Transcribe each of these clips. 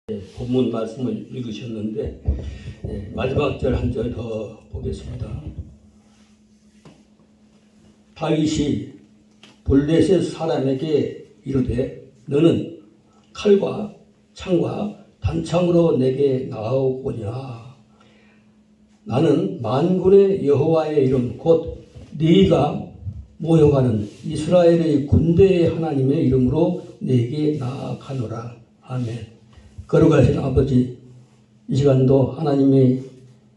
본문 말씀을 읽으셨는데 마지막 절 한 절 더 보겠습니다. 다윗이 블레셋 사람에게 이르되 너는 칼과 창과 단창으로 내게 나아오거니와 나는 만군의 여호와의 이름 곧 네가 모여가는 이스라엘의 군대의 하나님의 이름으로 네게 나아가노라. 아멘. 거룩하신 아버지, 이 시간도 하나님의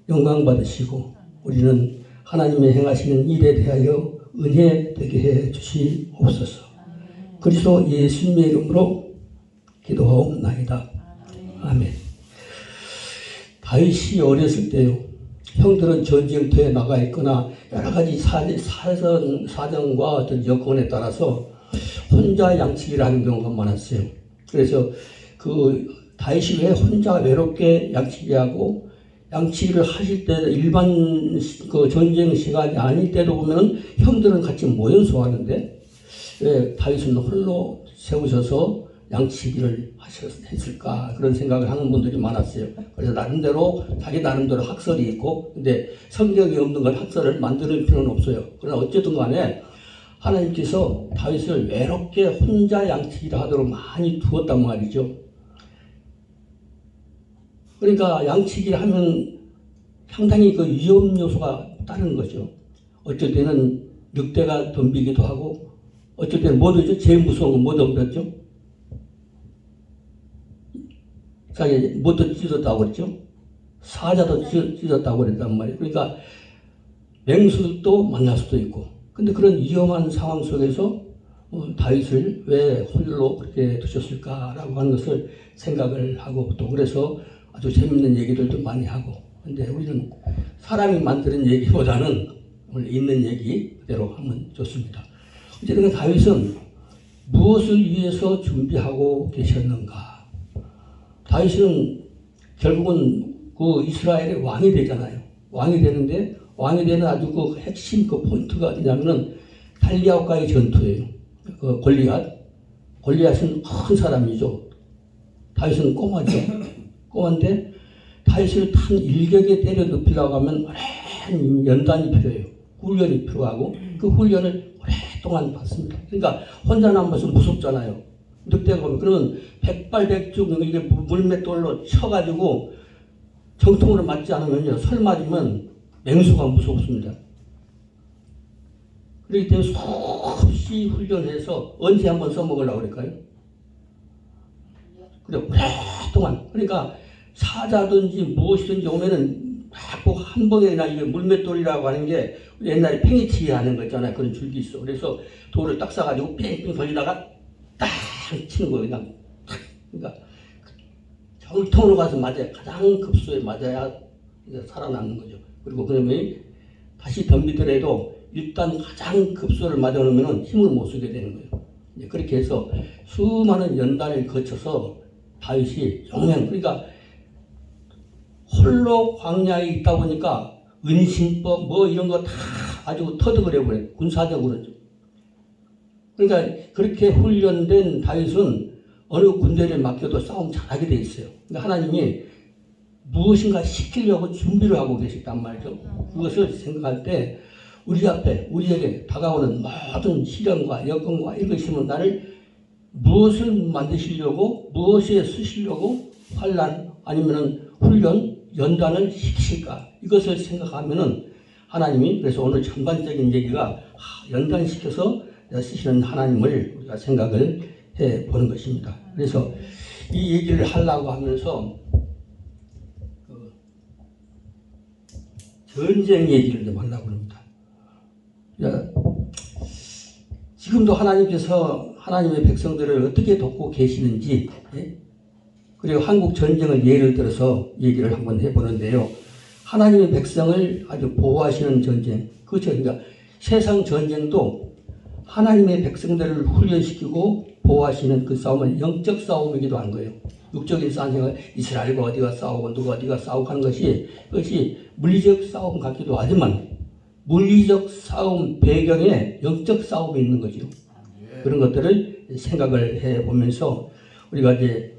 영광 받으시고 우리는 하나님의 행하시는 일에 대하여 은혜 되게 해 주시옵소서. 그리스도 예수님의 이름으로 기도하옵나이다. 아멘. 다윗이 어렸을 때요, 형들은 전쟁터에 나가 있거나 여러 가지 사정과 어떤 여건에 따라서 혼자 양치기를 하는 경우가 많았어요. 그래서 다윗이 왜 혼자 외롭게 양치기하고 양치기를 하실 때 일반 전쟁 시간이 아닐 때도 보면 형들은 같이 모여서 하는데 왜 다윗은 홀로 세우셔서 양치기를 했을까 그런 생각을 하는 분들이 많았어요. 그래서 자기 나름대로 학설이 있고 근데 성경이 없는 걸 학설을 만드는 필요는 없어요. 그러나 어쨌든 간에 하나님께서 다윗을 외롭게 혼자 양치기를 하도록 많이 두었단 말이죠. 그러니까 양치기를 하면 상당히 위험 요소가 따르는 거죠. 어쩔 때는 늑대가 덤비기도 하고, 어쩔 때는 뭐죠? 제일 무서운 건 뭐 덤볐죠? 뭐도 찢었다고 그랬죠? 사자도 찢었다고 그랬단 말이에요. 그러니까 맹수도 만날 수도 있고. 근데 그런 위험한 상황 속에서 다윗을 왜 홀로 그렇게 두셨을까라고 하는 것을 생각을 하고 또 그래서 아주 재밌는 얘기들도 많이 하고. 근데 우리는 사람이 만드는 얘기보다는 오늘 있는 얘기 그대로 하면 좋습니다. 어쨌든 다윗은 무엇을 위해서 준비하고 계셨는가? 다윗은 결국은 이스라엘의 왕이 되잖아요. 왕이 되는데 왕이 되는 아주 핵심 포인트가 어디냐면은 달리앗과의 전투예요. 골리앗은 큰 사람이죠. 다윗은 꼬마죠. 꼬만데 다윗을 탄 일격에 때려 눕히려고 하면 오랜 연단이 필요해요. 훈련이 필요하고 그 훈련을 오랫동안 받습니다. 그러니까 혼자 남아서 무섭잖아요. 늑대가 오면 그러면 백발백중 이게 물맷돌로 쳐가지고 정통으로 맞지 않으면요, 설 맞으면 맹수가 무섭습니다. 그렇기 때문에 수없이 훈련해서 언제 한번 써먹으려고 그럴까요? 그래 오랫동안. 그러니까 사자든지 무엇이든지 오면은 꼭 한 번에나 이게 물맷돌이라고 하는 게 옛날에 팽이치기 하는 거 있잖아요. 그런 줄기 있어. 그래서 돌을 딱 싸가지고 뺑뺑 돌리다가 딱 치는 거예요. 그냥 탁. 그러니까 정통으로 가서 맞아야, 가장 급소에 맞아야 살아남는 거죠. 그리고 그러면 다시 덤비더라도 일단 가장 급소를 맞아놓으면 힘을 못 쓰게 되는 거예요. 그렇게 해서 수많은 연단을 거쳐서 다윗이 그러니까 홀로 광야에 있다 보니까 은신법 이런 거 다 아주 터득을 해버려요. 군사적으로. 그러니까 그렇게 훈련된 다윗은 어느 군대를 맡겨도 싸움 잘하게 돼 있어요. 그러니까 하나님이 무엇인가 시키려고 준비를 하고 계셨단 말이죠. 그것을 생각할 때 우리에게 다가오는 모든 시련과 여건과 이것이면 나를 무엇을 만드시려고, 무엇에 쓰시려고 환난 아니면은 훈련, 연단을 시키실까? 이것을 생각하면은 하나님이, 그래서 오늘 전반적인 얘기가 연단시켜서 쓰시는 하나님을 우리가 생각을 해 보는 것입니다. 그래서 이 얘기를 하려고 하면서 전쟁 얘기를 좀 하려고 합니다. 지금도 하나님께서 하나님의 백성들을 어떻게 돕고 계시는지, 그리고 한국 전쟁을 예를 들어서 얘기를 한번 해보는데요. 하나님의 백성을 아주 보호하시는 전쟁, 그렇죠. 그러니까 세상 전쟁도 하나님의 백성들을 훈련시키고 보호하시는 그 싸움은 영적 싸움이기도 한 거예요. 육적인 싸움은 이스라엘과 어디가 싸우고 누가 어디가 싸우고 하는 그것이 물리적 싸움 같기도 하지만 물리적 싸움 배경에 영적 싸움이 있는 거죠. 그런 것들을 생각을 해보면서 우리가 이제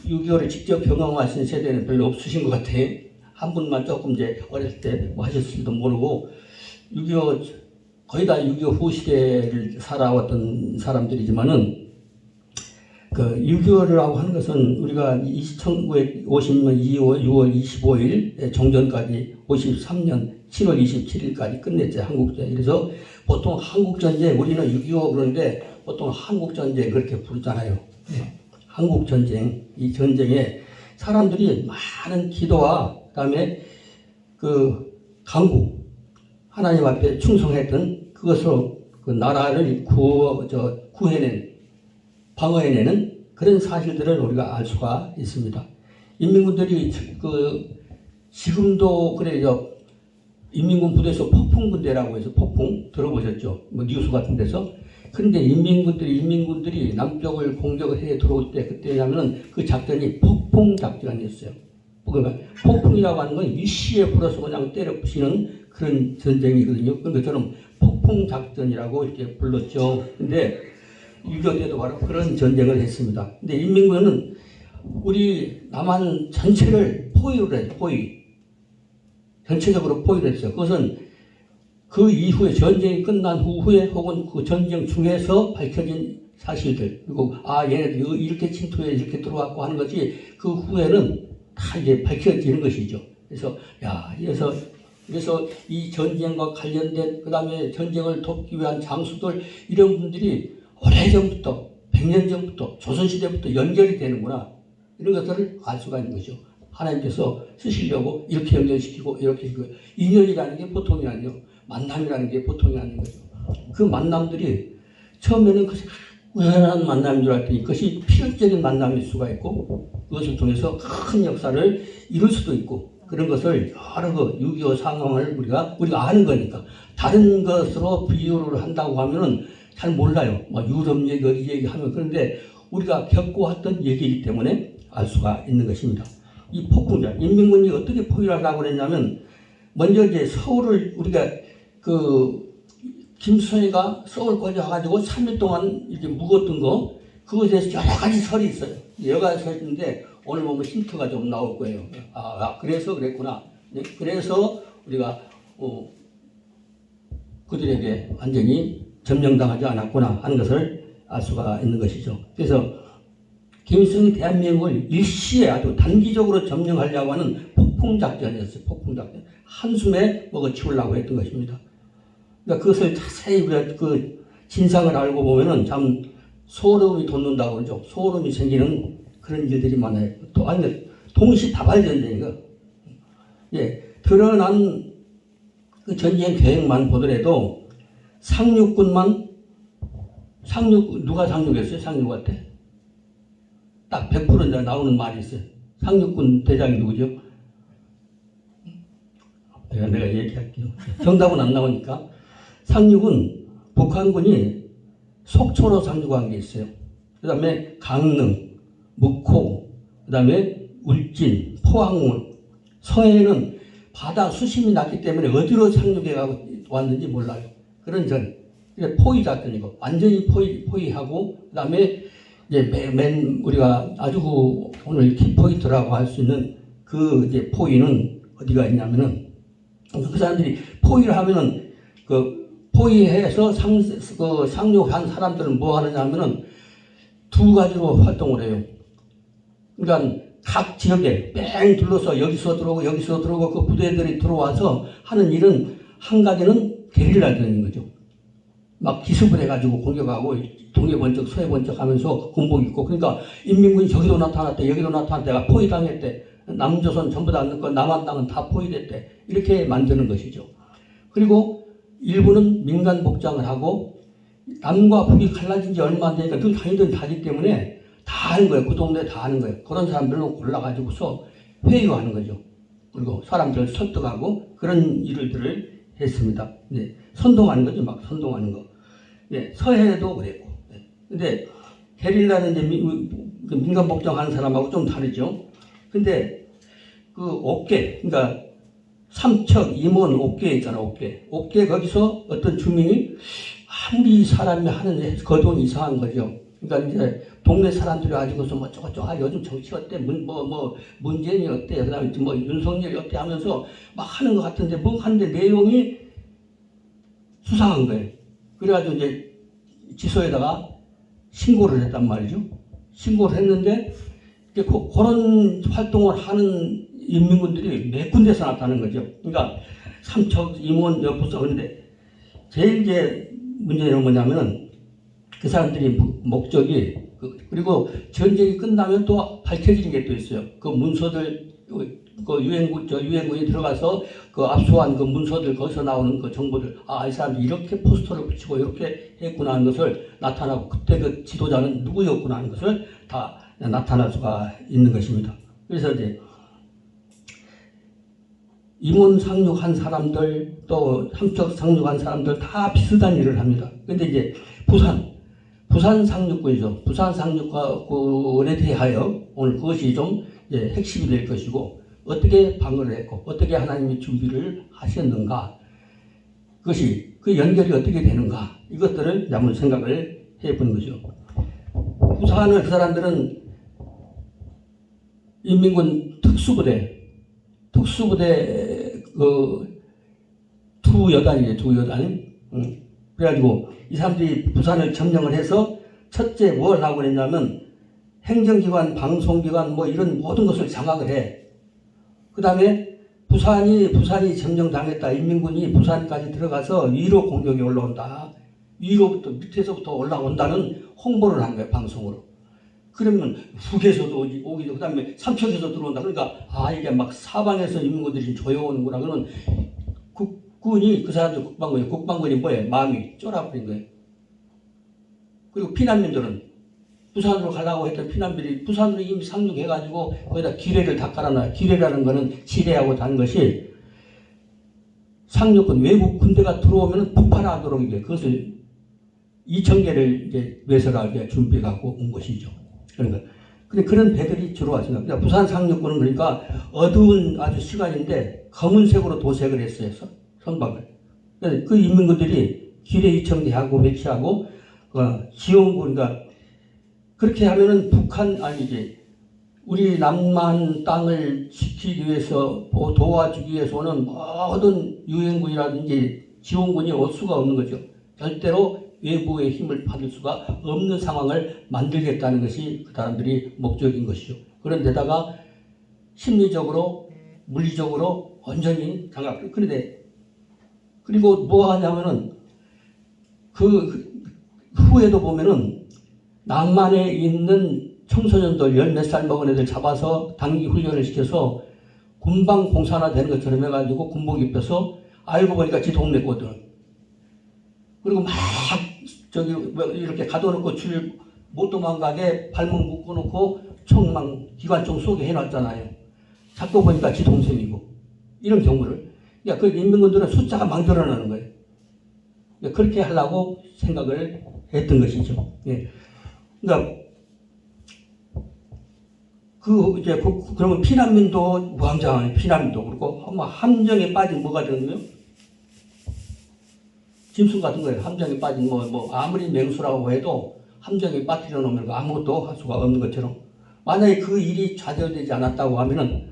6.25를 직접 경험하신 세대는 별로 없으신 것 같아요. 한 분만 조금 이제 어렸을 때 뭐 하셨을지도 모르고 6.25 거의 다 6.25 후 시대를 살아왔던 사람들이지만은 그 6.25라고 하는 것은 우리가 1950년 6월 25일 종전까지 53년 7월 27일까지 끝냈죠. 한국전쟁. 그래서 보통 한국전쟁 우리는 6.25 그러는데 보통 한국전쟁 그렇게 부르잖아요. 한국전쟁. 이 전쟁에 사람들이 많은 기도와 그다음에 그 강구 하나님 앞에 충성했던 그것으로 그 나라를 구해낸 방어해내는 그런 사실들을 우리가 알 수가 있습니다. 인민군들이 지금도 그래요. 인민군 부대에서 폭풍군대라고 해서 폭풍 들어보셨죠? 뭐 뉴스 같은 데서. 그런데 인민군들이 남쪽을 공격을 해 들어올 때 그때냐면은 그 작전이 폭풍 작전이었어요. 그러니까 폭풍이라고 하는 건 일시에 불어서 그냥 때려 부시는 그런 전쟁이거든요. 그런 것처럼 폭풍 작전이라고 이렇게 불렀죠. 근데 6.25 때도 바로 그런 전쟁을 했습니다. 근데 인민군은 우리 남한 전체를 포위를 했어요. 전체적으로 포위를 했어요. 그것은 그 이후에 전쟁이 끝난 후에 혹은 그 전쟁 중에서 밝혀진 사실들 그리고 얘네들 이렇게 침투해 이렇게 들어왔고 하는 것이 그 후에는 다 이제 밝혀지는 것이죠. 그래서 이 전쟁과 관련된 그다음에 전쟁을 돕기 위한 장수들 이런 분들이 오래전부터 100년 전부터 조선시대부터 연결이 되는구나 이런 것들을 알 수가 있는 거죠. 하나님께서 쓰시려고 이렇게 연결시키고 이렇게 인연이라는 게 보통이 아니에요. 만남이라는 게 보통이 아닌 거죠. 그 만남들이 처음에는 우연한 만남인 줄 알았더니 그것이 필연적인 만남일 수가 있고 그것을 통해서 큰 역사를 이룰 수도 있고 그런 것을 여러 6.25 상황을 우리가 아는 거니까 다른 것으로 비유를 한다고 하면은 잘 몰라요. 유럽 얘기 어디 얘기하면 그런데 우리가 겪어왔던 얘기이기 때문에 알 수가 있는 것입니다. 이 폭풍전 인민군이 어떻게 포위를 하려고 그랬냐면 먼저 이제 서울을 우리가 김수성이가 서울까지 와가지고 3일 동안 이렇게 묵었던 거 그것에 대해서 여러 가지 설이 있어요. 여러 가지 설이 있는데 오늘 보면 힌트가 좀 나올 거예요. 그래서 그랬구나. 그래서 우리가 그들에게 완전히 점령당하지 않았구나 하는 것을 알 수가 있는 것이죠. 그래서 김일성이 대한민국을 일시에 아주 단기적으로 점령하려고 하는 폭풍작전이었어요. 폭풍작전. 한숨에 먹어치우려고 했던 것입니다. 그러니까 그것을 자세히 우리가 그 진상을 알고 보면은 참 소름이 돋는다고 그러죠. 소름이 생기는 그런 일들이 많아요. 동시다발전쟁이가. 드러난 그 전쟁 계획만 보더라도 누가 상륙했어요? 상륙한테? 딱 100% 나오는 말이 있어요. 상륙군 대장이 누구죠? 내가 얘기할게요. 정답은 안 나오니까. 상륙은 북한군이 속초로 상륙한 게 있어요. 그 다음에 강릉, 묵호, 그 다음에 울진, 포항문, 서해는 바다 수심이 낮기 때문에 어디로 상륙해 왔는지 몰라요. 그런 포위 작전이고 완전히 포위하고 그 다음에 이제 우리가 아주 오늘 키포인트라고 할 수 있는 그 이제 포위는 어디가 있냐면은 그 사람들이 포위를 하면은 포위해서 상륙한 사람들은 뭐 하느냐면은 두 가지로 활동을 해요. 그러니까 각 지역에 뺑 둘러서 여기서 들어오고 그 부대들이 들어와서 하는 일은 한 가지는 게릴라전인 거죠. 막 기습을 해가지고 공격하고 동해 번쩍 서해 번쩍 하면서 군복 입고 그러니까 인민군이 저기도 나타났대 여기도 나타났대 포위당했대 남조선 전부 다 넣고 남한 땅은 다 포위됐대 이렇게 만드는 것이죠. 그리고 일부는 민간 복장을 하고 남과 북이 갈라진 지 얼마 안 되니까 늘 다니던 다기 때문에 다 아는 거예요. 그 동네에 다 아는 거예요. 그런 사람들은 골라가지고서 회유하는 거죠. 그리고 사람들을 설득하고 그런 일들을 했습니다. 선동하는 거죠. 막 선동하는 거. 서해도 그랬고. 근데 게릴라는 이제 민간 복장하는 사람하고 좀 다르죠. 근데 그 옥계, 그러니까 삼척, 임원, 옥계 있잖아, 옥계. 옥계 거기서 어떤 주민이 아무리 사람이 하는 거동이 이상한 거죠. 그러니까 이제 동네 사람들이 가지고서 뭐 저거 요즘 정치 어때? 문재인이 어때? 그다음에 뭐 윤석열이 어때? 하면서 막 하는 것 같은데 뭐 하는데 내용이 수상한 거예요. 그래가지고 이제 지소에다가 신고를 했단 말이죠. 신고를 했는데 그런 활동을 하는 인민군들이 몇 군데서 나타나는 거죠. 그러니까 삼척, 임원, 여부서 그런데 제일 이제 문제는 뭐냐면은 그 사람들이 목적이 그리고 전쟁이 끝나면 또 밝혀지는 게 또 있어요. 그 문서들 그 유엔군이 들어가서 그 압수한 그 문서들 거기서 나오는 그 정보들 이 사람들이 이렇게 포스터를 붙이고 이렇게 했구나 하는 것을 나타나고 그때 그 지도자는 누구였구나 하는 것을 다 나타날 수가 있는 것입니다. 그래서 이제 임원 상륙한 사람들 또 삼척 상륙한 사람들 다 비슷한 일을 합니다. 근데 이제 부산 상륙군이죠. 부산 상륙군에 대하여 오늘 그것이 좀 핵심이 될 것이고 어떻게 방어를 했고 어떻게 하나님이 준비를 하셨는가 그것이 그 연결이 어떻게 되는가 이것들을 한번 생각을 해보는 거죠. 부산을 그 사람들은 인민군 특수부대 그 두 여단. 그래가지고 이 사람들이 부산을 점령을 해서 첫째 뭘 하고 그랬냐면 행정기관, 방송기관 뭐 이런 모든 것을 장악을 해. 그 다음에 부산이 점령당했다. 인민군이 부산까지 들어가서 위로 공격이 올라온다. 위로부터 밑에서부터 올라온다는 홍보를 한 거예요. 방송으로. 그러면 북에서도 오기도 그 다음에 삼척에서 들어온다. 그러니까 이게 막 사방에서 인민군들이 조여오는구나. 그러면 국군이 그 사람들 국방군이 뭐예요? 마음이 쫄아버린 거예요. 그리고 피난민들은 부산으로 가려고 했던 피난민들이 부산으로 이미 상륙해가지고 거기다 기뢰를 다 깔아놔요. 기뢰라는 거는 지뢰하고 다른 것이 상륙군 외국 군대가 들어오면 폭발하도록 이제 그것을 2,000개를 이제 외설하게 준비해갖고 온 것이죠. 그러니까 근데 그런 배들이 주로 왔습니다. 그러니까 부산 상륙군은 그러니까 어두운 아주 시간인데 검은색으로 도색을 했어요. 선박을. 그 인민군들이 기뢰 2,000개 배치하고 지원군 그러니까 그렇게 하면은 우리 남한 땅을 지키기 위해서 도와주기 위해서 오는 모든 유엔군이라든지 지원군이 올 수가 없는 거죠. 절대로 외부의 힘을 받을 수가 없는 상황을 만들겠다는 것이 그 사람들이 목적인 것이죠. 그런데다가 심리적으로 물리적으로 완전히 장악을. 그런데 그리고 뭐 하냐면은 그 후에도 보면은 남한에 있는 청소년들 10몇 살 먹은 애들 잡아서 단기 훈련을 시켜서 군방 공산화 되는 것처럼 해가지고 군복 입혀서 알고 보니까 지 동네 거든. 그리고 막 이렇게 가둬놓고 줄 못 도망가게 발목 묶어놓고 기관총 쏘게 해놨잖아요. 잡고 보니까 지 동생이고 이런 경우를 그러니까 그 인민군들은 숫자가 만들어내는 거예요. 그러니까 그렇게 하려고 생각을 했던 것이죠. 예. 그러니까 그러면 피난민도 무함장한 피난민도 그렇고 함정에 빠진 뭐가 되는 거예요? 짐승 같은 거예요. 함정에 빠진 아무리 맹수라고 해도 함정에 빠뜨려 놓으면 아무것도 할 수가 없는 것처럼 만약에 그 일이 좌절되지 않았다고 하면은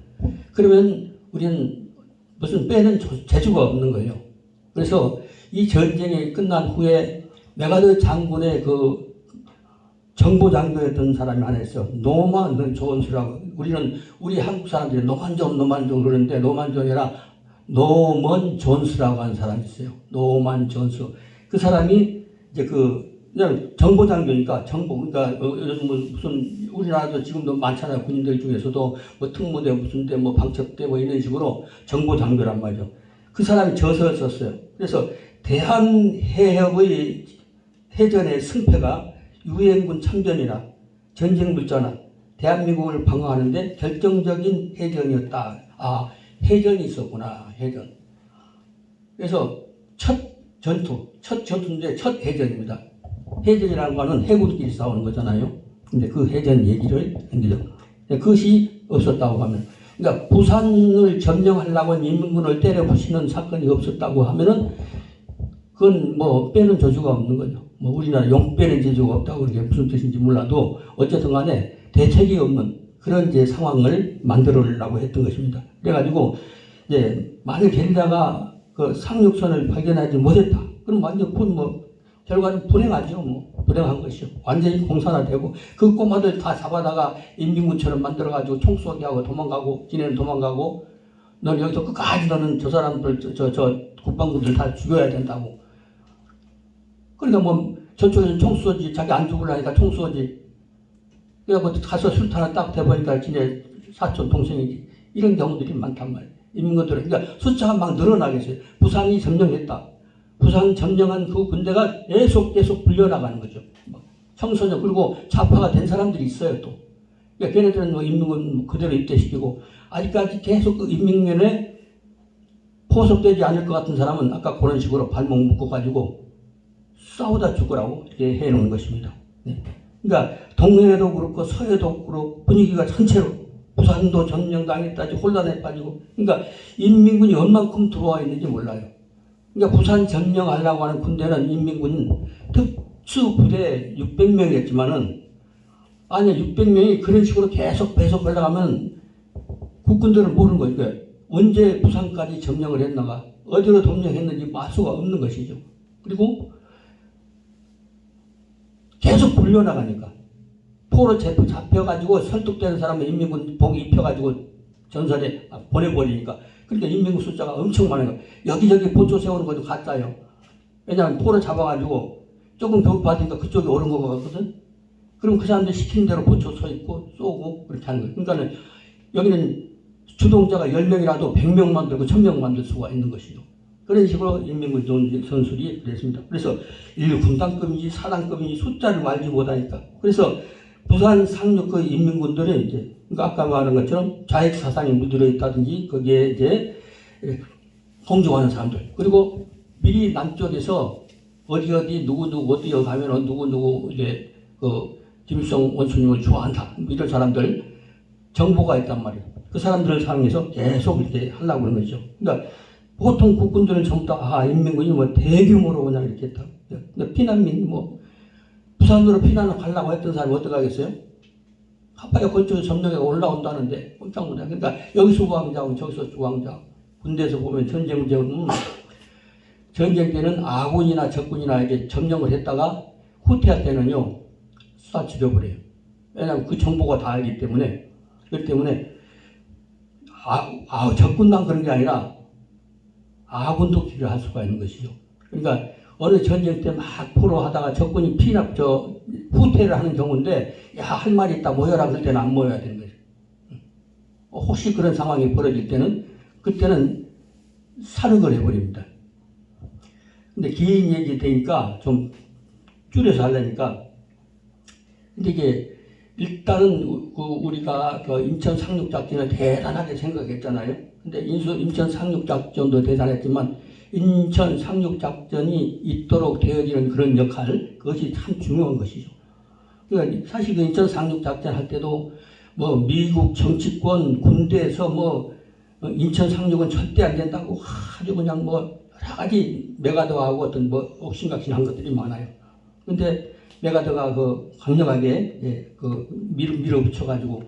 그러면 우리는 무슨 빼는 재주가 없는 거예요. 그래서 이 전쟁이 끝난 후에 메가드 장군의 그 정보장교였던 사람이 하나 있어요. 노만 존스라고. 우리 한국 사람들이 노만 존 그러는데 노만 존이 아니라 노먼 존스라고 하는 사람이 있어요. 노만 존스. 그 사람이 이제 그냥 정보장교니까 그러니까 요즘 무슨 우리나라도 지금도 많잖아요. 군인들 중에서도 특무대 무슨 대 방첩대 이런 식으로 정보장교란 말이죠. 그 사람이 저서를 썼어요. 그래서 대한해협의 해전의 승패가 유엔군 참전이나 전쟁 물자나 대한민국을 방어하는데 결정적인 해전이었다. 해전이 있었구나. 해전. 그래서 첫 전투인데 첫 해전입니다. 해전이라는 거는 해군끼리 싸우는 거잖아요. 근데 그 해전 얘기를 한 거죠. 그것이 없었다고 하면 그러니까 부산을 점령하려고 인민군을 때려 부시는 사건이 없었다고 하면은 그건 빼는 저주가 없는 거죠. 뭐 우리나라 용 빼는 재주가 없다고 그게 무슨 뜻인지 몰라도 어쨌든 간에 대책이 없는 그런 이제 상황을 만들어내려고 했던 것입니다. 그래가지고 이제 만일 게리라가 그 상륙선을 발견하지 못했다. 그럼 완전 결과는 불행하죠. 불행한 것이요. 완전히 공산화되고 그 꼬마들 다 잡아다가 인민군처럼 만들어가지고 총 쏘게 하고 도망가고 지네는 도망가고 넌 여기서 끝까지 너는 저 사람들 저 국방군들 다 죽여야 된다고. 그러니까 저쪽에서 총 쏘지 자기 안 죽으려니까 총 쏘지. 그러니까 가서 술탄을 딱 대보니까 지네 사촌 동생이지. 이런 경우들이 많단 말이에요. 인민군들은 그러니까 숫자가 막 늘어나겠어요. 부산이 점령했다. 부산 점령한 그 군대가 계속 불려나가는 거죠. 청소년 그리고 좌파가 된 사람들이 있어요 또. 그러니까 걔네들은 인민군 그대로 입대시키고 아직까지 계속 그 인민군에 포섭되지 않을 것 같은 사람은 아까 그런 식으로 발목 묶어가지고 싸우다 죽으라고 이렇게 해놓은 것입니다. 네. 그러니까 동해도 그렇고 서해도 그렇고 분위기가 전체로 부산도 점령당했다지 혼란에 빠지고 그러니까 인민군이 얼만큼 들어와 있는지 몰라요. 그러니까 부산 점령하려고 하는 군대는 인민군 특수부대 600명이었지만은 아니 600명이 그런 식으로 계속 배속하려면 국군들은 모르는 거예요. 그러니까 언제 부산까지 점령을 했나가 어디로 점령했는지 알 수가 없는 것이죠. 그리고 계속 불려나가니까 포로 잡혀가지고 설득되는 사람은 인민군 복 입혀가지고 전선에 보내버리니까 그러니까 인민군 숫자가 엄청 많은 거예요. 여기저기 보초 세우는 것도 가짜요. 왜냐하면 포로 잡아가지고 조금 교육받으니까 그쪽에 오른 것 같거든. 그럼 그 사람들 시키는 대로 보초 서 있고 쏘고 그렇게 하는 거예요. 그러니까 여기는 주동자가 10명이라도 100명 만들고 1000명 만들 수가 있는 것이죠. 그런 식으로 인민군 전술이 그랬습니다. 그래서 1군단급인지 4단급인지 숫자를 알지 못하니까. 그래서 부산 상륙 그 인민군들은 이제 그러니까 아까 말한 것처럼 좌익 사상이 물들어 있다든지 거기에 이제 동조하는 사람들 그리고 미리 남쪽에서 어디 누구 어디 가면 누구 이제 그 김일성 원수님을 좋아한다 이런 사람들 정보가 있단 말이에요. 그 사람들을 사용해서 계속 이렇게 하려고 하는 거죠. 그러니까 보통 국군들은 전부 다 인민군이 대규모로 그냥 이렇게 했다. 근데 피난민 부산으로 피난을 가려고 했던 사람이 어떻게 하겠어요? 갑자기 그쪽에 점령에 올라온다는데 꼼짝 못해. 그러니까 여기서 우왕좌왕 저기서 주왕좌왕. 군대에서 보면 전쟁 때는 아군이나 적군이나 이렇게 점령을 했다가 후퇴할 때는요 쏴 죽여버려요. 왜냐하면 그 정보가 다 알기 때문에. 그렇기 때문에 적군만 그런 게 아니라 아군도 필요할 수가 있는 것이죠. 그러니까 어느 전쟁 때 막 포로하다가 적군이 후퇴를 하는 경우인데 야 할 말이 있다 모여라 그럴 때는 안 모여야 되는 거죠. 혹시 그런 상황이 벌어질 때는 그때는 사륙을 해버립니다. 근데 긴 얘기 되니까 좀 줄여서 하려니까 근데 이게 일단은 우리가 그 인천 상륙작전을 대단하게 생각했잖아요. 근데 인천 상륙작전도 대단했지만 인천 상륙작전이 있도록 되어지는 그런 역할 그것이 참 중요한 것이죠. 그러니까 사실 그 인천 상륙작전 할 때도 미국 정치권 군대에서 인천 상륙은 절대 안 된다고 아주 그냥 여러 가지 메가더하고 어떤 옥신각신한 것들이 많아요. 근데 메가더가 강력하게 밀어붙여가지고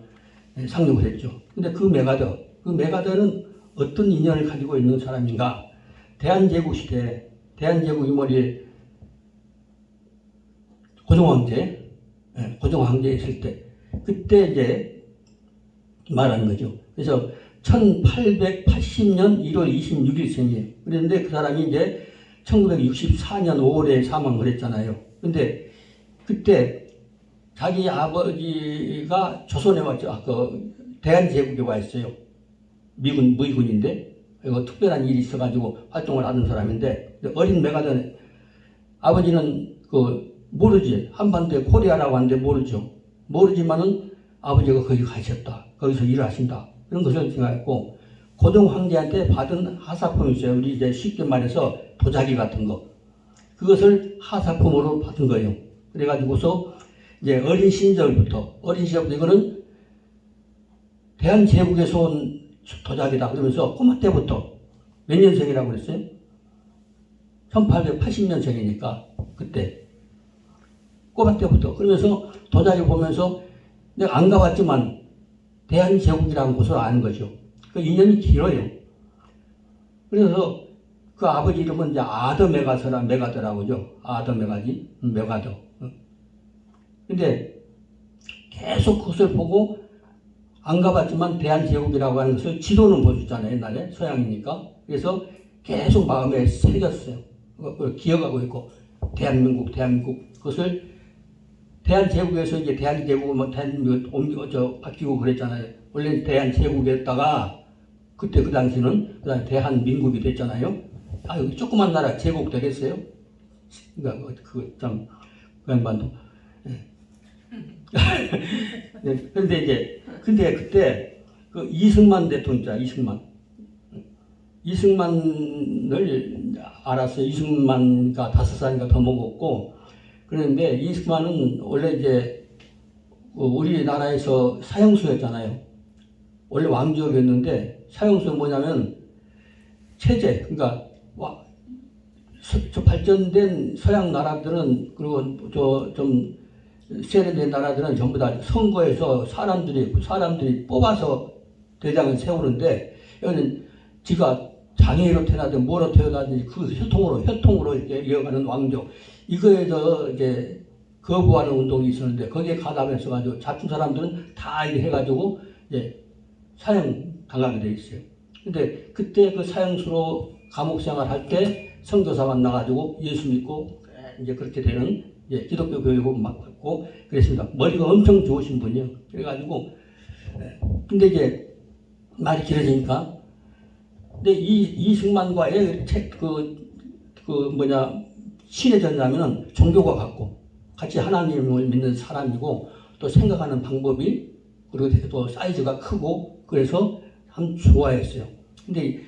상륙을 했죠. 근데 그 메가더는 어떤 인연을 가지고 있는 사람인가? 대한제국 시대, 대한제국 이머리에 고종황제 있을 때, 그때 이제 말하는 거죠. 그래서 1880년 1월 26일생이에요. 그런데 그 사람이 이제 1964년 5월에 사망을 했잖아요. 근데 그때 자기 아버지가 조선에 왔죠. 대한제국에 와 있어요. 미군인데 특별한 일이 있어가지고 활동을 하는 사람인데 어린 메가더 아버지는 모르지. 한반도에 코리아라고 하는데 모르지만은 아버지가 거기 가셨다. 거기서 일을 하신다. 그런 것을 생각했고 고종 황제한테 받은 하사품이 있어요. 우리 이제 쉽게 말해서 도자기 같은 거. 그것을 하사품으로 받은 거예요. 그래가지고서 이제 어린 시절부터 이거는 대한제국에서 온 도자기다 그러면서 꼬마 때부터 몇 년생이라고 그랬어요? 1880년생이니까 그때 꼬마 때부터. 그러면서 도자기 보면서 내가 안 가봤지만 대한제국이라는 곳을 아는 거죠. 그 인연이 길어요. 그래서 그 아버지 이름은 이제 아더 메가더라고죠. 아더 메가더. 근데 계속 그것을 보고 안 가봤지만 대한제국이라고 하는 것을 지도는 보여줬잖아요. 옛날에 서양이니까. 그래서 계속 마음에 새겼어요. 그걸 기억하고 있고 대한민국 그것을 대한제국에서 이제 대한제국은 대한민국 바뀌고 그랬잖아요. 원래 대한제국이었다가 그때 그 당시는 그다음에 대한민국이 됐잖아요. 아 여기 조그만 나라 제국 되겠어요? 그러니까 그참 그 양반도. 네, 근데 그때 그 이승만 대통령 있잖아. 이승만을 알았어요. 이승만가 5살인가 더 먹었고 그런데 이승만은 원래 이제 우리나라에서 사형수였잖아요. 원래 왕족이었는데 사형수는 뭐냐면 체제 그러니까 저 발전된 서양 나라들은 그리고 좀 세련된 나라들은 전부 다 선거에서 사람들이 뽑아서 대장을 세우는데 여기는 지가 장애인으로 태어나든 뭐로 태어나든지 그 혈통으로 이렇게 이어가는 왕족 이거에서 이제 거부하는 운동이 있었는데 거기에 가담해서 가지고 잡힌 사람들은 다 이렇게 해가지고 이제 사형 당하게 돼 있어요. 근데 그때 그 사형수로 감옥 생활할 때 선교사 만나가지고 예수 믿고 이제 그렇게 되는 이제 기독교 교육을 막 받고 그랬습니다. 머리가 엄청 좋으신 분이요. 그래가지고 근데 이제 말이 길어지니까 근데 이승만과 친해졌냐면은 종교가 같고 같이 하나님을 믿는 사람이고 또 생각하는 방법이 그리고 또 사이즈가 크고 그래서 참 좋아했어요. 근데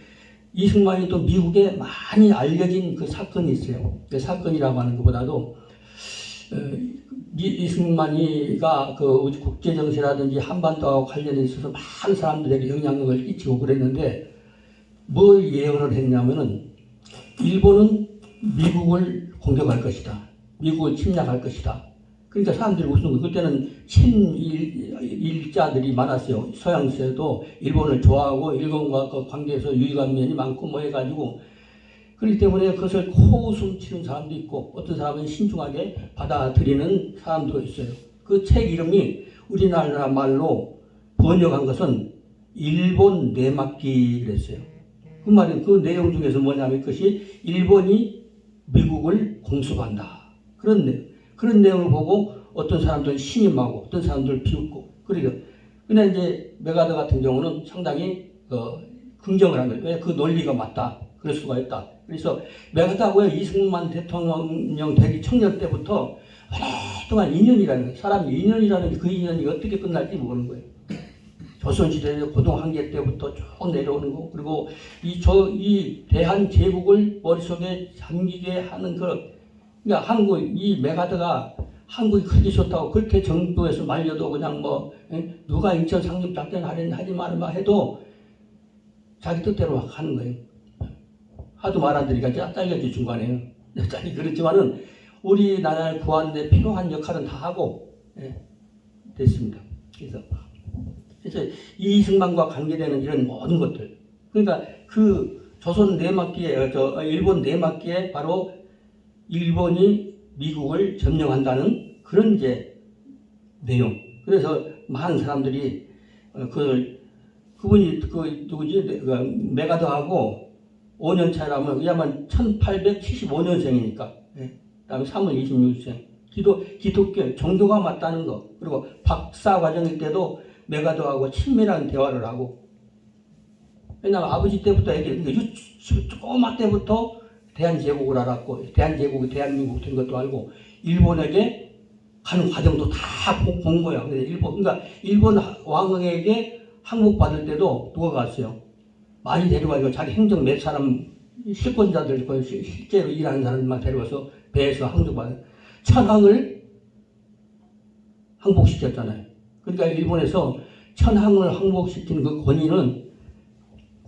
이승만이 또 미국에 많이 알려진 그 사건이 있어요. 그 사건이라고 하는 것보다도 이승만이가 그 국제정세라든지 한반도와 관련해 있어서 많은 사람들에게 영향력을 끼치고 그랬는데 뭘 예언을 했냐면은 일본은 미국을 공격할 것이다. 미국을 침략할 것이다. 그러니까 사람들이 무슨 그때는 친일자들이 많았어요. 서양에도 일본을 좋아하고 일본과 그 관계에서 유의한 면이 많고 뭐 해가지고 그렇기 때문에 그것을 코웃음 치는 사람도 있고 어떤 사람은 신중하게 받아들이는 사람도 있어요. 그 책 이름이 우리나라 말로 번역한 것은 일본 내막기 그랬어요. 그 말은 그 내용 중에서 뭐냐면 그것이 일본이 미국을 공습한다. 그런 내용을 보고 어떤 사람들은 신임하고 어떤 사람들은 비웃고 그래요. 근데 이제 메가더 같은 경우는 상당히 긍정을 한 거예요. 왜 그 논리가 맞다. 그럴 수가 있다. 그래서 메가더하고 이승만 대통령 되기 청년 때부터 오랫동안 인연이라는 거예요. 사람이 인연이라는 게 그 인연이 어떻게 끝날지 모르는 거예요. 조선시대 고등학교 때부터 쭉 내려오는 거 그리고 이 대한제국을 머릿속에 잠기게 하는 그러니까 이 메가더가 한국이 크게 좋다고 그렇게 정부에서 말려도 그냥 누가 인천 상륙작전 하지 말마 해도 자기 뜻대로 하는 거예요. 하도 말 안 들으니까 잘렸지 중간에. 그렇지만은 우리나라를 구하는 데 필요한 역할은 다 하고 됐습니다. 그래서 이승만과 관계되는 이런 모든 것들. 그러니까 그 조선 내막기에 일본 내막기에 바로 일본이 미국을 점령한다는 그런 이제 내용. 그래서 많은 사람들이 그분이 누구지 메가더하고 5년 차라면 그야말로 1875년생이니까. 그다음에 3월 26생. 기독교 종교가 맞다는 거. 그리고 박사 과정일 때도 메가더하고 친밀한 대화를 하고. 왜냐하면 아버지 때부터 조그마 때부터 대한제국을 알았고 대한제국이 대한민국 된 것도 알고 일본에게 가는 과정도 다 본 거야. 그러니까 일본 왕에게 항복받을 때도 누가 갔어요? 많이 데려가지고 자기 행정 몇 사람 실권자들 실제로 일하는 사람만 데려와서 배에서 항복받은 천황을 항복시켰잖아요. 그러니까 일본에서 천황을 항복시킨 그 권위는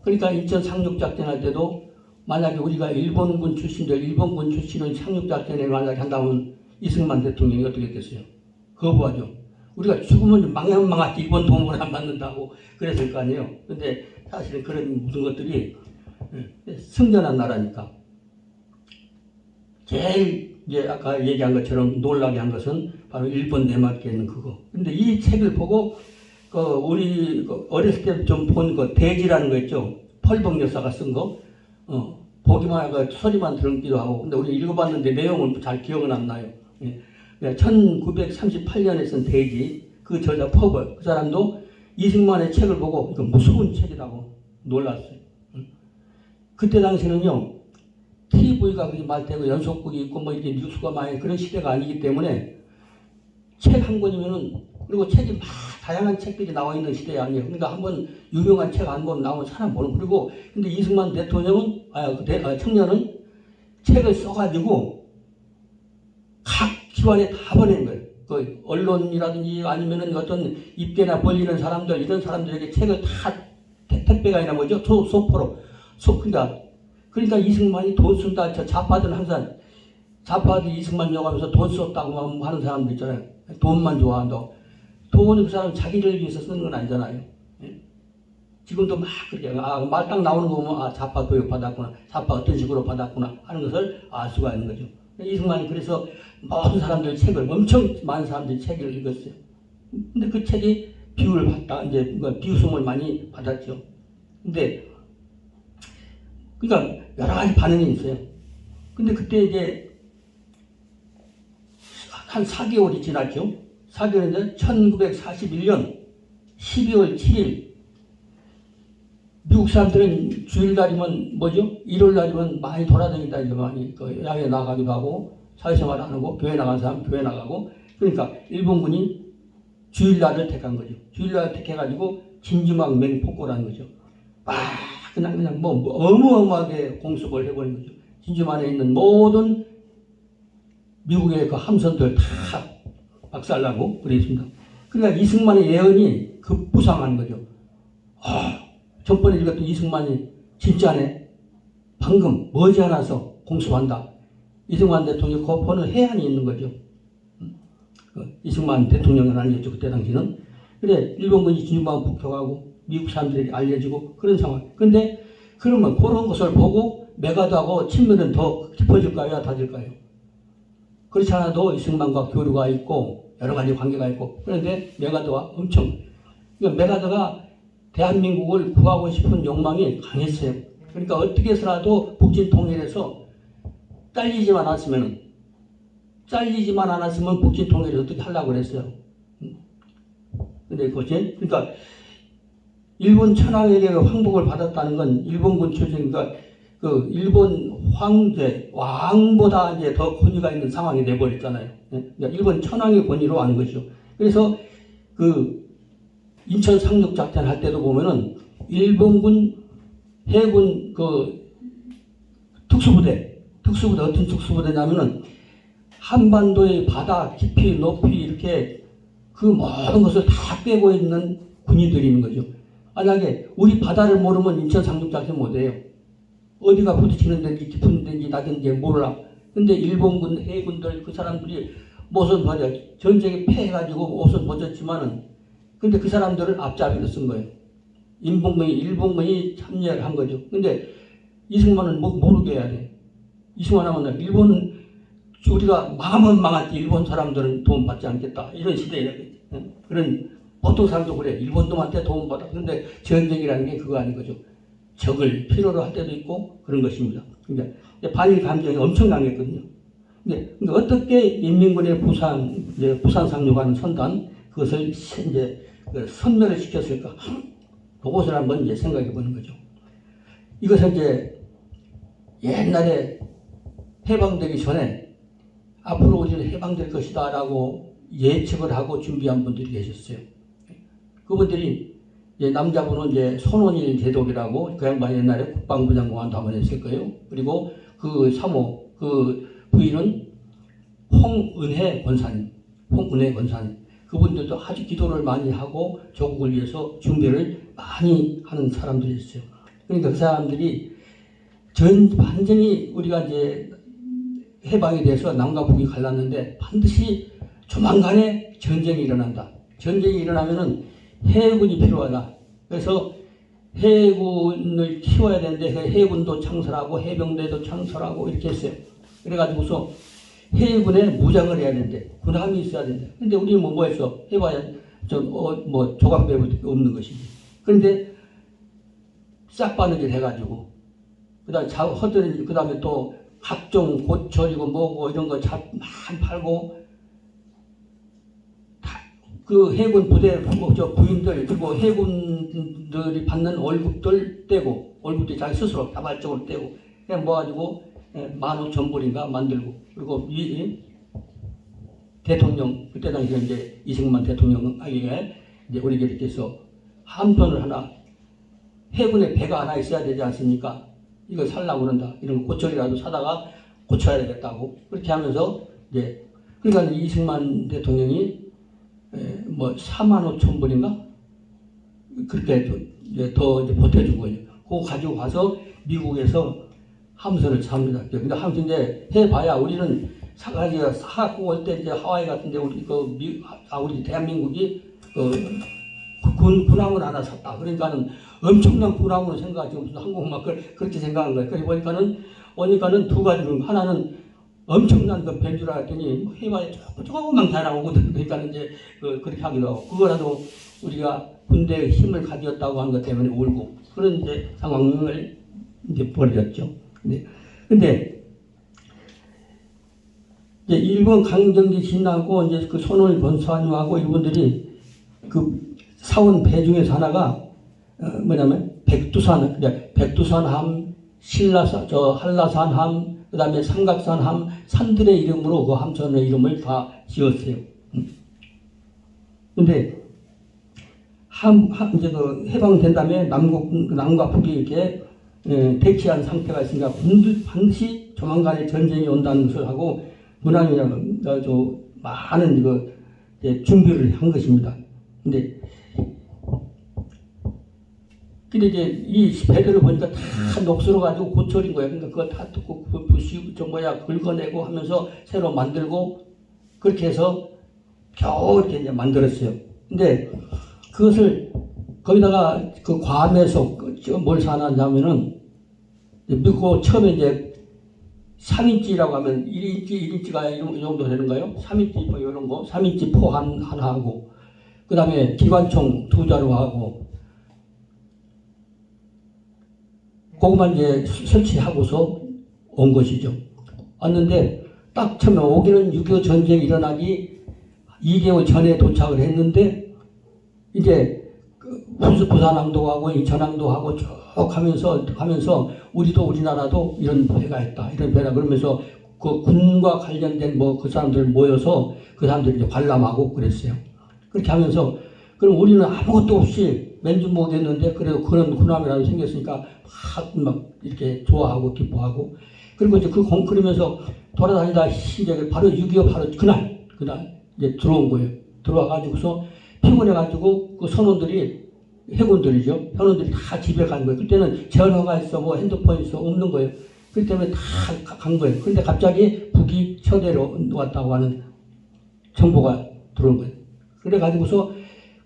그러니까 인천 상륙작전 할 때도 만약에 우리가 일본군 출신을 상륙작전에 만약에 한다면 이승만 대통령이 어떻게 했겠어요? 거부하죠. 우리가 죽으면 망하면 망하지 일본 도움을 안 받는다고 그랬을 거 아니에요. 근데 사실은 그런 모든 것들이 승전한 나라니까. 제일 이제 아까 얘기한 것처럼 놀라게 한 것은 바로 일본 내막에 있는 그거. 근데 이 책을 보고 우리 어렸을 때 좀 본 거 대지라는 거 있죠. 펄벅 여사가 쓴 거. 보기만 하고 소리만 들었기도 하고. 근데 우리 읽어봤는데 내용은 잘 기억은 안 나요. 1938년에 쓴 대지. 그 저자 퍼벌. 그 사람도 이승만의 책을 보고 이거 무서운 책이라고 놀랐어요. 그때 당시는요. TV가 그렇게 말되고 연속극이 있고 뭐 이렇게 뉴스가 많이 그런 시대가 아니기 때문에 책 한 권이면은 그리고 책이 막 다양한 책들이 나와 있는 시대 아니에요. 그러니까 한번 유명한 책 한 권 나오면 사람 보는. 그리고 근데 이승만 대통령은 청년은 책을 써가지고 각 기관에 다 보낸 거예요. 그 언론이라든지 아니면은 어떤 입계나 벌리는 사람들 이런 사람들에게 책을 다 택배가 아니라 뭐죠? 소포로 그러니까 이승만이 돈 쓴다. 좌파들은 항상 좌파들이 이승만 욕하면서 돈 썼다고 하는 사람들 있잖아요. 돈만 좋아한다고. 돈은 그 사람 자기를 위해서 쓰는 건 아니잖아요. 지금도 막 그렇게 말 딱 나오는 거 보면 좌파 교육 받았구나. 좌파 어떤 식으로 받았구나 하는 것을 알 수가 있는 거죠. 이승만이 그래서 모든 사람들 책을 엄청 많은 사람들이 책을 읽었어요. 근데 그 책이 비유를 받다 이제 비웃음을 많이 받았죠. 근데 그러니까 여러 가지 반응이 있어요. 근데 그때 이제 한 4개월이 지났죠. 4개월인데 1941년 12월 7일 미국 사람들은 주일날이면 뭐죠? 일요일날이면 많이 돌아다니다 이제 많이 야외 나가기도 하고 사회생활 안 하고 교회 나간 사람 교회 나가고 그러니까 일본군이 주일날을 택한 거죠. 주일날을 택해가지고 진주막 맹폭거라는 거죠. 그냥 뭐 어마어마하게 공습을 해버린 거죠. 진주만에 있는 모든 미국의 그 함선들 다 박살나고 그랬습니다. 그러니까 이승만의 예언이 급부상한 거죠. 전번에 읽었던 이승만이 진짜네. 방금 머지않아서 공습한다. 이승만 대통령 거포는 해안이 있는 거죠. 이승만 대통령은 아니었죠. 그때 당시는. 그래 일본군이 진주만 폭격하고 미국 사람들에게 알려지고 그런 상황. 근데 그러면 그런 것을 보고 메가드하고 친밀은 더 깊어질까요? 얕아질까요? 그렇지 않아도 이승만과 교류가 있고 여러 가지 관계가 있고 그런데 메가드가 엄청 그러니까 메가드가 대한민국을 구하고 싶은 욕망이 강했어요. 그러니까 어떻게 해서라도 북진 통일에서 잘리지만 않았으면 북진 통일을 어떻게 하려고 그랬어요. 근데 그것이 그러니까 일본 천황에게 황복을 받았다는 건 일본군 출신이니까 그 일본 황제 왕보다 이제 더 권위가 있는 상황이 돼버렸잖아요. 그러니까 일본 천황의 권위로 하는 것이죠. 그래서 그 인천 상륙 작전 할 때도 보면은 일본군 해군 그 특수부대 어떤 특수부대냐면은 한반도의 바다 깊이 높이 이렇게 그 모든 것을 다 꿰고 있는 군인들이 있는 거죠. 만약에 우리 바다를 모르면 인천 상륙 작전 못해요. 어디가 부딪히는 데인지 깊은 데인지 낮은지 몰라. 근데 일본군 해군들 그 사람들이 무슨 말이야 전쟁에 패해가지고 옷은 벗었지만은 근데 그 사람들은 앞잡이로 쓴 거예요. 일본군이 참여를 한 거죠. 근데 이승만은 모르게 해야 돼. 이승만 하면 일본은 우리가 망하면 망할지 일본 사람들은 도움 받지 않겠다. 이런 시대에 그런 보통 사람도 그래. 일본 놈한테 도움 받아. 그런데 전쟁이라는 게 그거 아닌 거죠. 적을 필요로 할 때도 있고 그런 것입니다. 그러니까 반일 감정이 엄청 강했거든요. 근데 어떻게 인민군의 부산 상륙하는 선단 그것을 이제 선멸을 시켰을까? 그것을 한번 이제 생각해 보는 거죠. 이것은 이제 옛날에 해방되기 전에 앞으로 우리는 해방될 것이다라고 예측을 하고 준비한 분들이 계셨어요. 그분들이 이제 남자분은 이제 손원일 제독이라고 그 양반이 옛날에 국방부 장관도 한번 했을 거예요. 그리고 그 사모 그 부인은 홍은혜 권사님. 그분들도 아주 기도를 많이 하고 조국을 위해서 준비를 많이 하는 사람들이었어요. 그러니까 그 사람들이 완전히 우리가 이제 해방이 돼서 남과 북이 갈랐는데 반드시 조만간에 전쟁이 일어난다. 전쟁이 일어나면은 해군이 필요하다. 그래서 해군을 키워야 되는데 해군도 창설하고 해병대도 창설하고 이렇게 했어요. 그래가지고서 해군에 무장을 해야 되는데 군함이 있어야 된다. 근데 우리는 뭐 했어? 해봐야 뭐 조각배밖에 없는 것이지. 그런데 싹바느질 해가지고 그다음에 허드렛 그다음에 또 각종 고철이고 뭐고 이런 거 많이 팔고 그 해군 부대 부인들 그리고 해군들이 받는 월급들 떼고 월급도 자기 스스로 자발적으로 떼고 그냥 모아가지고 15,000불인가 만들고 그리고 대통령 그때 당시에 이제 이승만 대통령에게 이제 우리가 이렇게 해서 함선을 하나 해군에 배가 하나 있어야 되지 않습니까? 이거 살라고 그런다. 이런 고철이라도 사다가 고쳐야 되겠다고 그렇게 하면서 이제 그러니까 이승만 대통령이 뭐 45,000불인가 그렇게 더 이제 보태준 거예요. 그거 가지고 가서 미국에서 함선을 삽니다. 근데 함선 이제 해봐야 우리는 사가지가 사갖고 올 때 이제 하와이 같은데 우리 대한민국이 군함을 하나 샀다. 그러니까는 엄청난 군함으로 생각하지 무슨 항공막 그렇게 생각한 거예요. 그러니까 보니까는 두 가지로 하나는 엄청난 그 밴 줄 알았더니 해봐야 조그만 다 나오거든. 그러니까 이제 그렇게 하기도 하고 그거라도 우리가 군대의 힘을 가졌다고 한 것 때문에 울고 그런 이제 상황을 이제 벌였죠. 근데 이제 일본 강점기 지나고 이제 그 손을 권사님하고 이분들이 그 사온 배 중에서 하나가 뭐냐면 백두산함, 한라산함, 그다음에 삼각산함 산들의 이름으로 그 함선의 이름을 다 지었어요. 근데 이제 그 해방된 다음에 남과 북이 이렇게 대치한 상태가 있으니까 반드시 조만간에 전쟁이 온다는 것을 하고 문화위원회가 많은 준비를 한 것입니다. 근데 이제 이 배들을 보니까 다 녹슬어가지고 고철인 거예요. 그러니까 그거 다 듣고 부시고 긁어내고 하면서 새로 만들고 그렇게 해서 겨우 이렇게 이제 만들었어요. 근데 그것을 거기다가 그 괌에서 뭘 사놨냐면은 그 처음에 이제 3인치라고 하면 1인치가 이 정도 되는가요? 3인치 뭐 이런 거 3인치 포 하나 하고 그 다음에 기관총 2자루 하고 그것만 이제 설치하고서 온 것이죠. 왔는데 딱 처음에 오기는 6.25 전쟁이 일어나기 2개월 전에 도착을 했는데 이제 부산항도 하고 인천항도 하고 쭉 하면서 우리나라도 이런 배가 있다. 이런 배라 그러면서 그 군과 관련된 그 사람들 모여서 그 사람들이 이제 관람하고 그랬어요. 그렇게 하면서 그럼 우리는 아무것도 없이 맨주먹이었는데 그래도 그런 군함이라도 생겼으니까 막 이렇게 좋아하고 기뻐하고 그리고 이제 그러면서 돌아다니다 이제 바로 6.25 바로 그날 이제 들어온 거예요. 들어와가지고서 피곤해가지고 그 선원들이 해군들이죠. 현원들이 다 집에 간 거예요. 그때는 전화가 있어 뭐 핸드폰 있어 없는 거예요. 그렇기 때문에 다 간 거예요. 그런데 갑자기 북이 쳐내려 왔다고 하는 정보가 들어온 거예요. 그래가지고서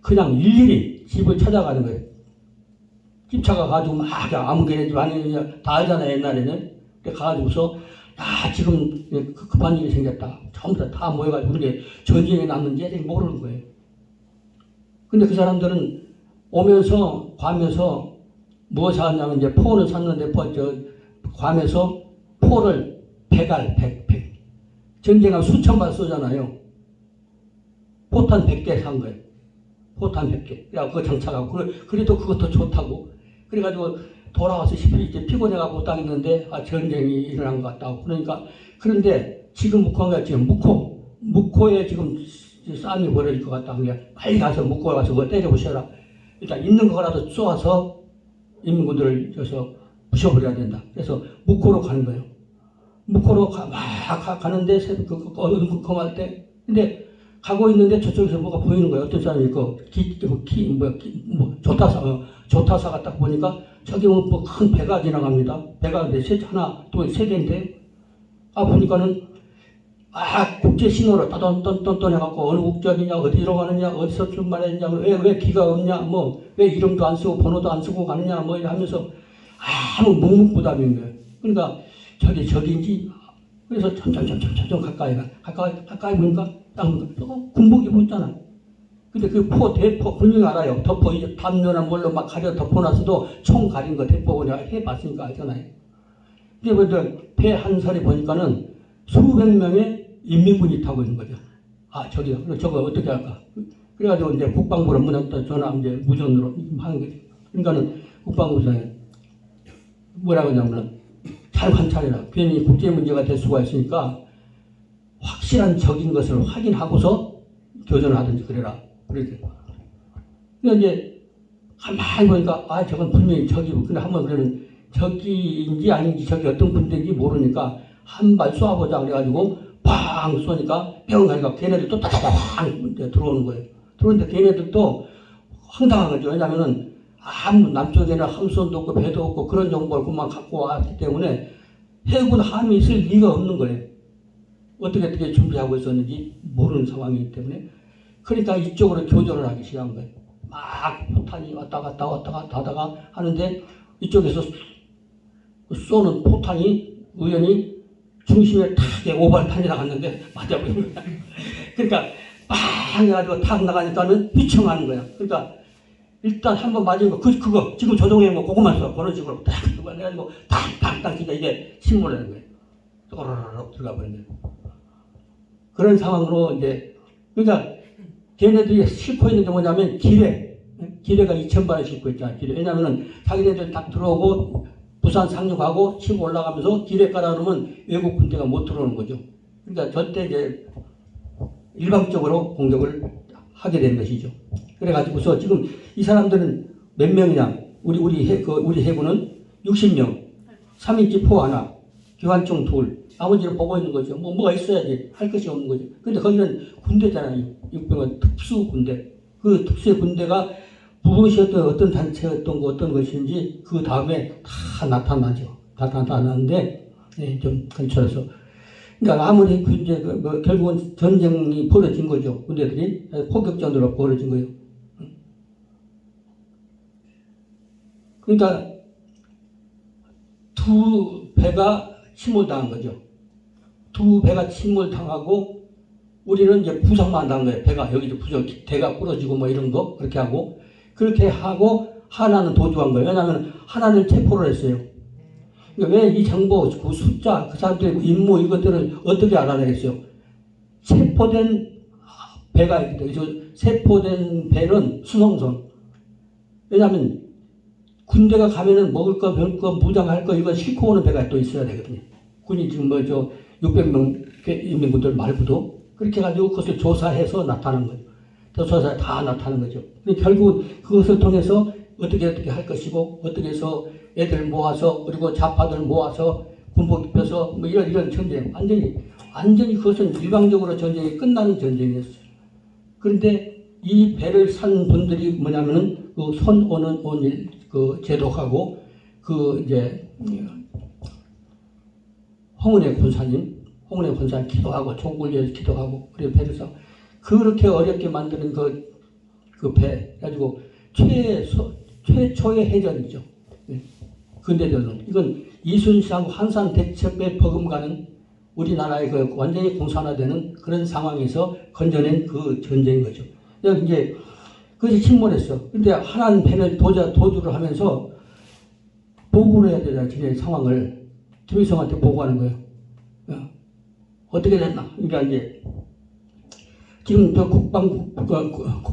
그냥 일일이 집을 찾아가는 거예요. 집차가 가지고 막 아무 개네 집 아니냐 다 알잖아요. 옛날에는. 그래 가가지고서 지금 급한 일이 생겼다. 처음부터 다 모여가지고 그게 전쟁에 났는지 아직 모르는 거예요. 근데 그 사람들은 오면서 괌에서 뭐 사왔냐면 이제 포를 샀는데 괌에서 포를 100알 전쟁하면 수천 발 쏘잖아요. 포탄 100개 산 거예요. 포탄 100개. 그래서 그거 장착하고 그래도 그것도 좋다고. 그래가지고 돌아와서 이제 피곤해가고 못 당했는데 전쟁이 일어난 것 같다고. 그러니까 그런데 지금 묵호가 지금 묵호에 지금 싸움이 벌어질 것 같다. 그냥 빨리 가서 묵호에 가서 그거 때려보셔라. 일단 있는 거라도 쏘아서 인민군들을 부셔버려야 된다. 그래서 묵호로 가는 거예요. 묵호로 가는데 어두컴컴할 때 근데 가고 있는데 저쪽에서 뭐가 보이는 거예요. 어떤 사람이 조타사 갔다 보니까 저기 뭐 큰 배가 지나갑니다. 배가 하나 또 세 개인데 보니까는 국제 신호로 떠돈떠돈 해갖고 어느 국적이냐, 어디로 가느냐, 어디서 출발했냐, 왜 기가 없냐, 왜 이름도 안 쓰고 번호도 안 쓰고 가느냐, 하면서 아무 묵묵부답인 거예요. 그러니까 저기인지, 그래서 점점 가까이 보니까 딱 군복 입고 있잖아. 근데 그 대포 분명히 알아요. 덮어, 이제 담요나 뭘로 막 가려 덮어놨어도 총 가린 거 대포 내가 해봤으니까 알잖아요. 근데 배 한 살이 보니까는 수백 명의 인민군이 타고 있는 거죠. 저기요. 저거 어떻게 할까? 그래가지고 이제 국방부로 문했다 전화 이제 무전으로 하는 거죠. 그러니까는 국방부장이 뭐라고 하냐면은 잘 관찰해라. 괜히 국제 문제가 될 수가 있으니까 확실한 적인 것을 확인하고서 교전을 하든지 그래라. 그렇게. 근데 이제 가만히 보니까 저건 분명히 적이고, 근데 한번 그러면 적인지 아닌지 저기 어떤 군대인지 모르니까 한 발 쏘아보자 그래가지고 팡 쏘니까 뿅 하니까 걔네들도 따다다당 들어오는 거예요. 들어오는데 걔네들도 황당한 거죠. 왜냐면은 아무 남쪽에는 함선도 없고 배도 없고 그런 정보를 그만 갖고 왔기 때문에 해군 함이 있을 리가 없는 거예요. 어떻게 준비하고 있었는지 모르는 상황이기 때문에. 그러니까 이쪽으로 교전을 하기 시작한 거예요. 막 포탄이 왔다 갔다 하다가 하는데 이쪽에서 쏘는 포탄이 우연히 중심에 탁 오발탄이 나갔는데 맞아버린 거야. 그러니까 빵 해가지고 탁 나가니까는 휘청하는 거야. 그러니까 일단 한번 맞은 거 그거 지금 조종해 그거만 써. 그런 식으로 딱 해가지고 탁 진짜 이게 침몰하는 거예요. 또르르륵 들어가 버린 거예요. 그런 상황으로 이제 그러니까 걔네들이 싣고 있는 게 뭐냐면 기뢰가 2,000발을 싣고 있잖아. 기뢰. 왜냐면은 자기네들 딱 들어오고 부산 상륙하고 치고 올라가면서 기뢰 깔아놓으면 외국 군대가 못 들어오는 거죠. 그러니까 저때 이제 일방적으로 공격을 하게 된 것이죠. 그래가지고서 지금 이 사람들은 몇 명이냐? 우리 해군은 60명, 3인치 포 하나, 기관총 둘, 나머지는 보고 있는 거죠. 뭐가 있어야지 할 것이 없는 거죠. 근데 거기는 군대잖아요. 육병은 특수 군대. 그 특수의 군대가 무엇이 어떤 단체였던 거 어떤 것인지 그 다음에 다 나타나죠. 나타나는데 좀 근처에서. 그러니까 아무리 이제 결국은 전쟁이 벌어진 거죠. 군대들이 포격전으로 벌어진 거예요. 그러니까 두 배가 침몰당한 거죠. 두 배가 침몰당하고 우리는 이제 부상만 당한 거예요. 배가 여기서 대가 부러지고 이런 거 그렇게 하고 하나는 도주한 거예요. 왜냐하면 하나는 체포를 했어요. 그러니까 왜 이 정보, 그 숫자, 그 사람들의 임무 이것들을 어떻게 알아내겠어요? 체포된 배가 있기 때문에 체포된 배는 수송선. 왜냐하면 군대가 가면은 먹을 거, 별 거, 무장할 거 이거 싣고 오는 배가 또 있어야 되거든요. 군이 지금 600명 인민군들 말고도 그렇게 해가지고 그것을 조사해서 나타난 거죠. 조사에 다 나타나는 거죠. 결국 그것을 통해서 어떻게 할 것이고 어떻게 해서 애들 모아서 그리고 좌파들 모아서 군복 입혀서 이런 전쟁 완전히 그것은 일방적으로 전쟁이 끝나는 전쟁이었어요. 그런데 이 배를 산 분들이 뭐냐면은 그 손오는 온일 그 제독하고 그 이제 홍은혜 권사님 기도하고 종국을 위해서 기도하고 그래 배를 사 그렇게 어렵게 만드는 그 배 가지고 최초의 해전이죠. 근대전은 이건 이순신하고 한산 대첩에 버금가는 우리나라의 그 완전히 공산화되는 그런 상황에서 건져낸 그 전쟁인 거죠. 이제 그것이 침몰했어. 근데 하나는 배를 도주를 하면서 보고를 해야 되잖아. 지네 상황을 김일성한테 보고하는 거예요. 어떻게 됐나? 그러니까 이제 지금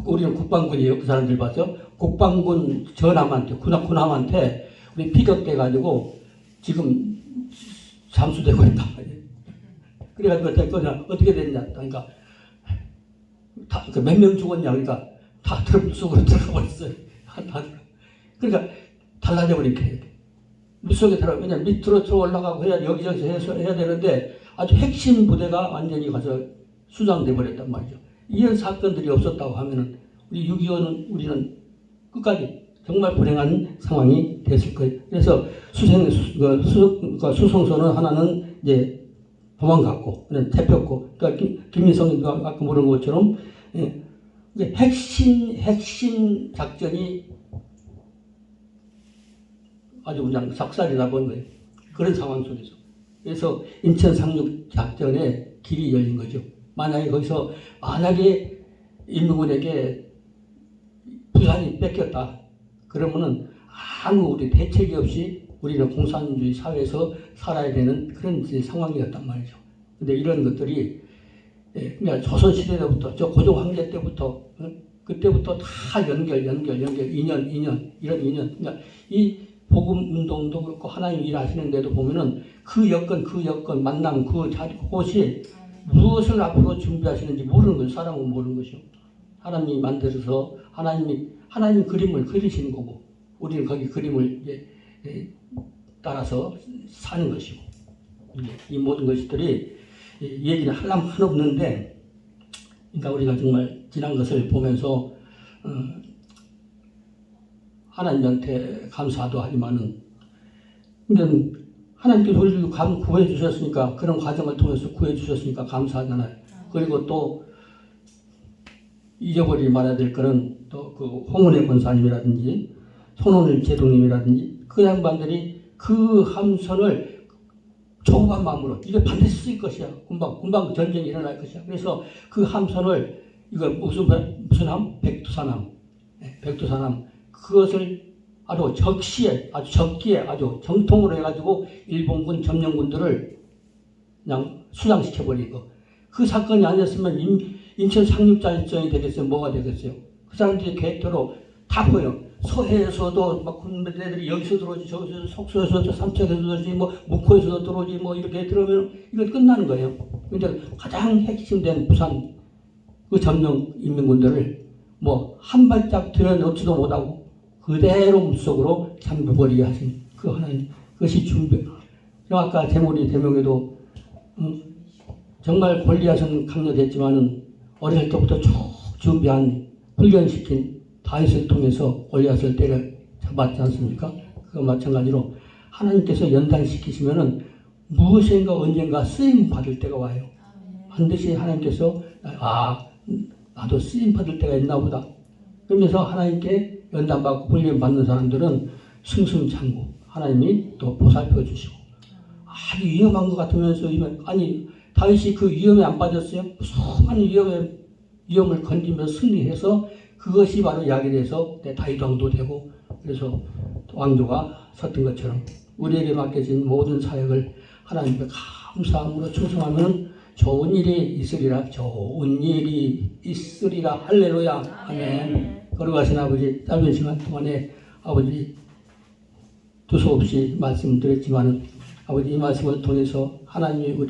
우리는 국방군이에요. 그 사람들 봐서 국방군 전함한테 군함한테 우리 피격돼가지고 지금 잠수되고 있다. 그래가지고 어떻게 됐냐? 그러니까 몇 명 죽었냐? 그러니까 다 트럭 속으로 들어가 버렸어요. 그러니까 달라져 버리니까 물속에 들어가 왜냐면 밑으로 올라가고 여기저기서 해야 되는데 아주 핵심 부대가 완전히 가서 수장돼 버렸단 말이죠. 이런 사건들이 없었다고 하면은 우리 6.25는 우리는 끝까지 정말 불행한 상황이 됐을 거예요. 그래서 수송선은 하나는 이제 도망갔고, 잡혔고, 그러니까 김일성이 아까 물은 것처럼 핵심 작전이 아주 그냥 작살이 나본 거예요. 그런 상황 속에서. 그래서 인천 상륙 작전의 길이 열린 거죠. 만약에 인민군에게 부산이 뺏겼다. 그러면은 아무 우리 대책이 없이 우리는 공산주의 사회에서 살아야 되는 그런 상황이었단 말이죠. 근데 이런 것들이 그러니까 조선시대 때부터 저 고종 황제 때부터 그때부터 다 연결 인연 이런 인연. 그러니까 이 복음 운동도 그렇고 하나님 일하시는데도 보면은 그 여건 만남 그곳이 무엇을 앞으로 준비하시는지 모르는 거예요. 사람은 모르는 것이요. 하나님이 만들어서 하나님 그림을 그리시는 거고 우리는 거기 그림을 따라서 사는 것이고 이 모든 것들이 얘기를 하려면 한 없는데 그러니까 우리가 정말 지난 것을 보면서 하나님한테 감사도 하지만은 근데 하나님께서 우리를 구해 주셨으니까 그런 과정을 통해서 구해 주셨으니까 감사하잖아요. 그리고 또 잊어버리지 말아야 될 거는 또 그 홍은혜 권사님이라든지 손원일 제동님이라든지 그 양반들이 그 함선을 조급한 마음으로 이게 반드시 쓸 것이야. 금방 전쟁이 일어날 것이야. 그래서 그 함선을 이거 무슨 함? 백두산함. 백두산함. 그것을 아주 적기에 아주 정통으로 해가지고 일본군 점령군들을 그냥 수장시켜버린 거. 그 사건이 아니었으면 인천 상륙작전이 되겠어요? 뭐가 되겠어요? 그 사람들이 계획대로 다 보여. 서해에서도 막 군대들이 여기서 들어오지, 저기서 속초에서도 삼척에서 들어오지, 뭐 목포에서도 들어오지, 뭐 이렇게 들어오면 이거 끝나는 거예요. 근데 가장 핵심된 부산 그 점령 인민군들을 뭐 한 발짝 들여놓지도 못하고 그대로 물속으로 잠겨버리게 하신 그 하나님, 그것이 준비. 아까 제목이 대명에도 정말 골리앗은 강력했지만은 어릴 때부터 쭉 준비한 훈련시킨 다윗을 통해서 골리앗을 때려잡았지 않습니까? 그거 마찬가지로 하나님께서 연단시키시면은 무엇인가 언젠가 쓰임 받을 때가 와요. 반드시 하나님께서 나도 쓰임 받을 때가 있나 보다. 그러면서 하나님께 연단받고 훈련 받는 사람들은 승승장구 하나님이 또 보살펴 주시고 아주 위험한 것 같으면서 다윗이 그 위험에 안 빠졌어요. 수많은 위험을 건지면서 승리해서 그것이 바로 약이 돼서 다윗 왕도 되고 그래서 왕조가 섰던 것처럼 우리에게 맡겨진 모든 사역을 하나님께 감사함으로 충성하면 좋은 일이 있으리라. 할렐루야. 아멘. 거룩하신 아버지, 짧은 시간 동안에 아버지 두서없이 말씀을 드렸지만 아버지 이 말씀을 통해서 하나님이 우리